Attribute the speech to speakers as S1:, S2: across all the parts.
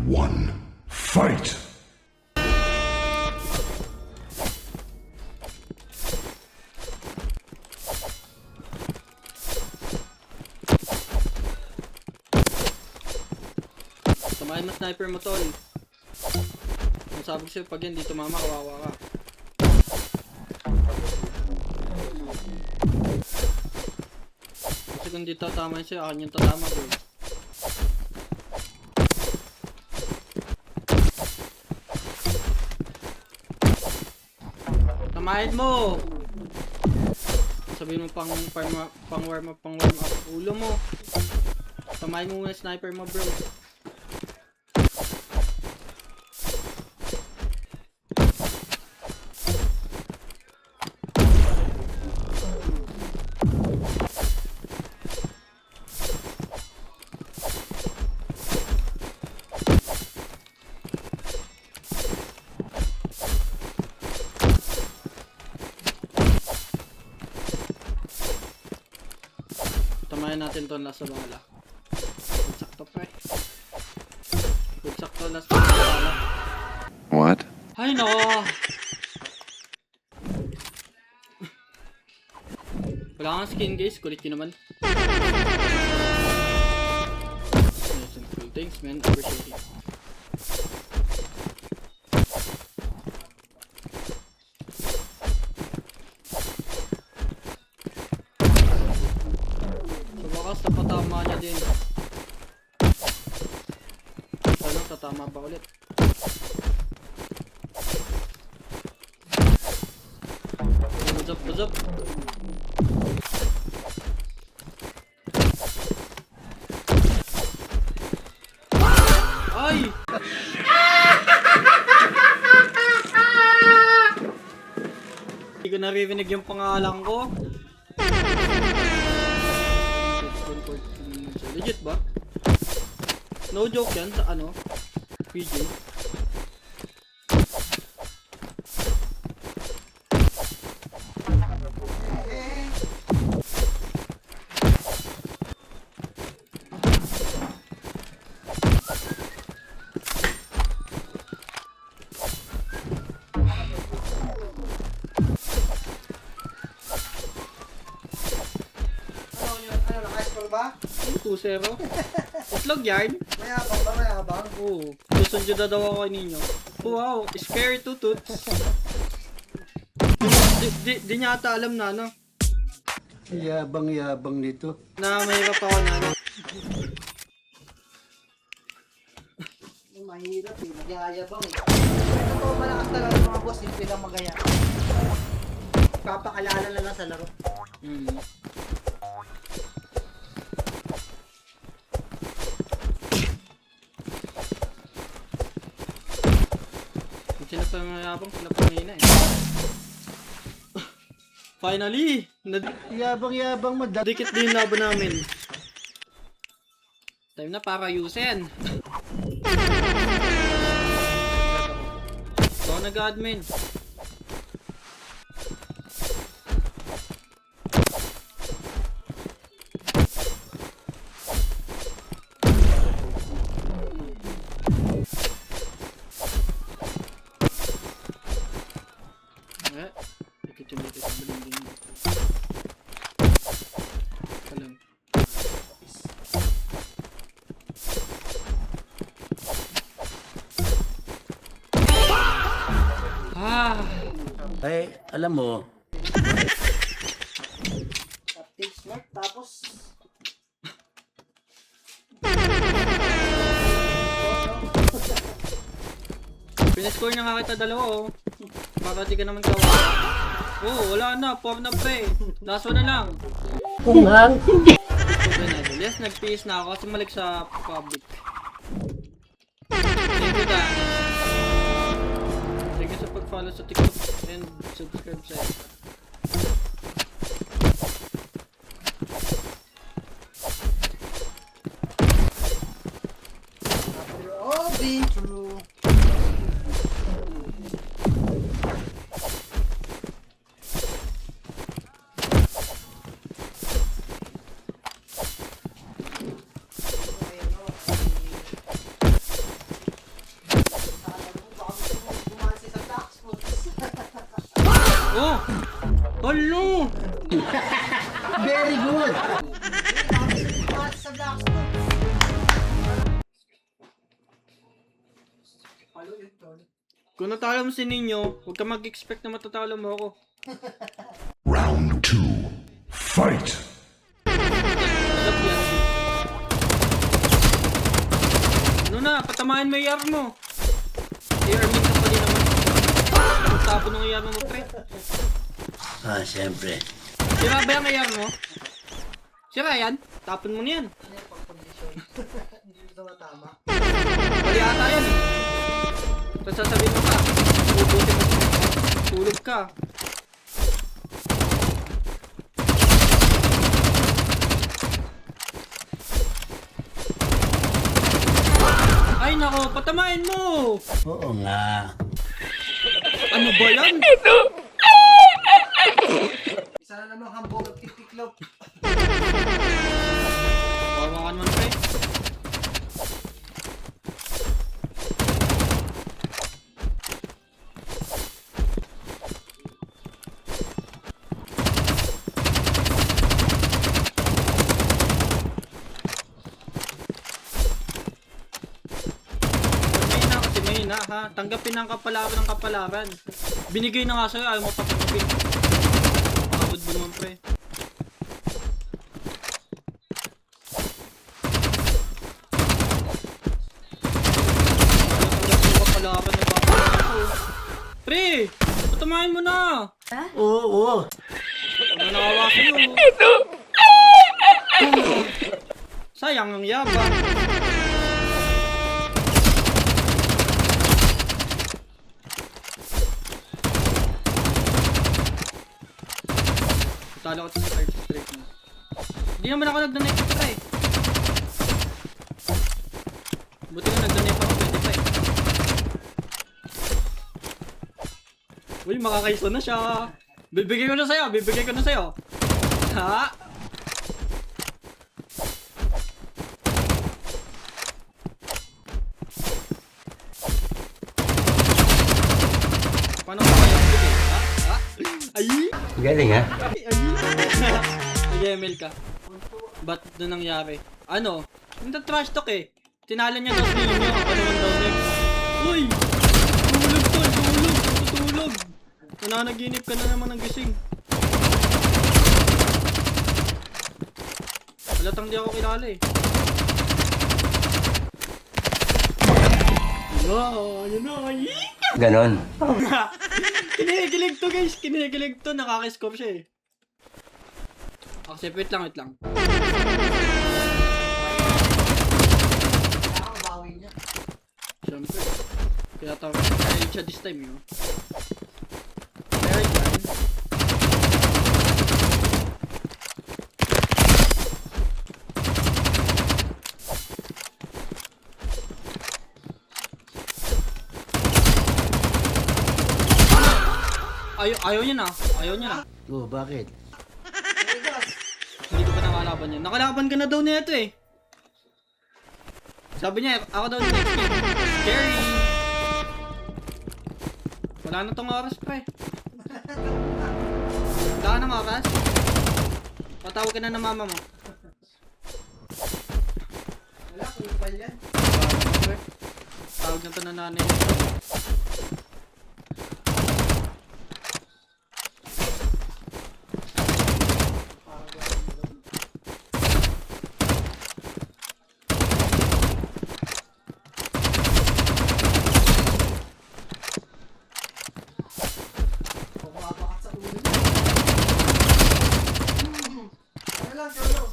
S1: one, fight!
S2: Tamahin mo sniper mo, tol. Ang sabi ko sa'yo, pag hindi tumama, kawawa ka. Kasi kung di tatama sa'yo, akin yung tatama, bro. Tamahin mo! Sabihin mo pang warm up ulo mo. Tamahin mo muna sniper mo, bro. Tamayan natin to last sa bala. Sakto pa eh. Sakto last sa bala.
S3: What?
S2: Ay no! Wala kang skin guys, kulit yun naman. Nice and cool. Thanks man, appreciate it. Sa patama niya din. Ano, tatama ba ulit? Buzop. Ay! Hindi ko naririnig yung pangalan ko. Legit ba? No joke yan sa ano? PJ.
S4: Ano, naka-score ba?
S2: 2-0. Itlog yarn?
S4: Mayabang ba? Mayabang?
S2: Oo. Susundyo na daw ako ninyo. Wow, scary tututs. Di niya ata alam na ano.
S4: Yabang-yabang nito.
S2: Na mahirap ako na ano.
S4: Mahirap eh. Magyayabang eh. Totoo malakas talaga mga boss. Hindi lang magaya. Papakalala na lang sa laro.
S2: Sila pa mayabang, sila pa mahina eh. Finally!
S4: Yabang-yabang mo.
S2: Dikit din yung laban namin. Time na para ayusin. Ikaw nag-admin. Dikit yung dikit yung balinding. Kalang.
S5: Ay, alam mo,
S4: Take smart. Tapos...
S2: Piniscore na nga kita dalawa oh. Baka di ka naman kawa. Oh, wala na. 4 na pre. Last one na lang.
S5: punghang.
S2: Yes, nag-peace na ako kasi malik sa public. Thank you, Dan. Thank you sa pag-follow sa TikTok and subscribe sa
S4: all be true.
S2: Oh! Hello!
S5: Very good!
S4: Sa Blackstone.
S2: Kung natalo mo si Ninyo, huwag ka mag-expect na matatalo mo ako.
S1: Round 2. Fight!
S2: Alam yan. Ano na, patamahin mo yung AR mo. AR min ka pa din naman. Tapon ng AR mo, pre.
S5: Ah, siyempre.
S2: Sira ba yung AR mo? Sira yan? Tapon mo niyan.
S4: Ano yung pag-condition? Hindi ito matama.
S2: Mali ata yan eh. Tapos sasabihin mo ka, ubutin mo. Tulog ka. Ay nako, patamahin mo!
S5: Oo nga.
S2: Ano ba yan?
S4: Isa na namang hambog at titiklop.
S2: Bawakan mo na pre. Mahina ha. Tanggapin ang kapalaran ng kapalaran. Binigay na nga sa'yo, ayaw mo patanggapin. Makabud mo naman pre. Tanggapin ang kapalaran ng kapalaran ko. Pre! Patamahin mo na!
S5: Oo, oo.
S2: Ano nakawa sa'yo? Sayang ang yabang. Talo ko sa third strike mo. Hindi naman ako nagdanay extra eh. Buti na nagdanay pa ako 25. Uy, makakaiso na siya. Bibigay ko na sa'yo, bibigay ko na sa'yo. Ha? Paano ko kaya bigay? Ha? Ha? Ay!
S5: Galing ha?
S2: Nag-ML ka. Ba't doon nangyari? Ano? Hindi trash talk eh. Tinalo niya daw sa inyo. Ako naman daw niya. Uy! Tulog to! Tulog! Tutulog! Nananaginip ka na naman ng gising. Halatang di ako kilala eh. Yun na!
S5: Ganon.
S2: Kinikilig to guys! Kinikilig to! Nakakiscope siya eh. Accept, wait lang, wait lang.
S4: Nakakabawi niya.
S2: Siyempre. Kaya tawag siya this time yun. Very good. Ayaw niya na. Ayaw niya na.
S5: Oo, bakit?
S2: Hindi ko pa nakalaban yan. Nakalaban ka na daw nito eh. Sabi niya, ako daw yung next game. Scary. Wala na tong oras pre. Wala ka ng oras. Patawag ka na ng mama mo.
S4: Wala, kupal yan.
S2: Tawag na to na nanay mo.
S4: Kumabakat sa ulo niya. Ano lang, Cholo?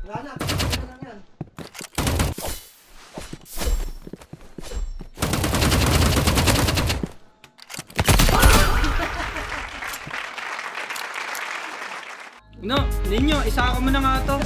S4: Wala na, ano lang yan.
S2: No, ninyo, isa ako mo na nga to.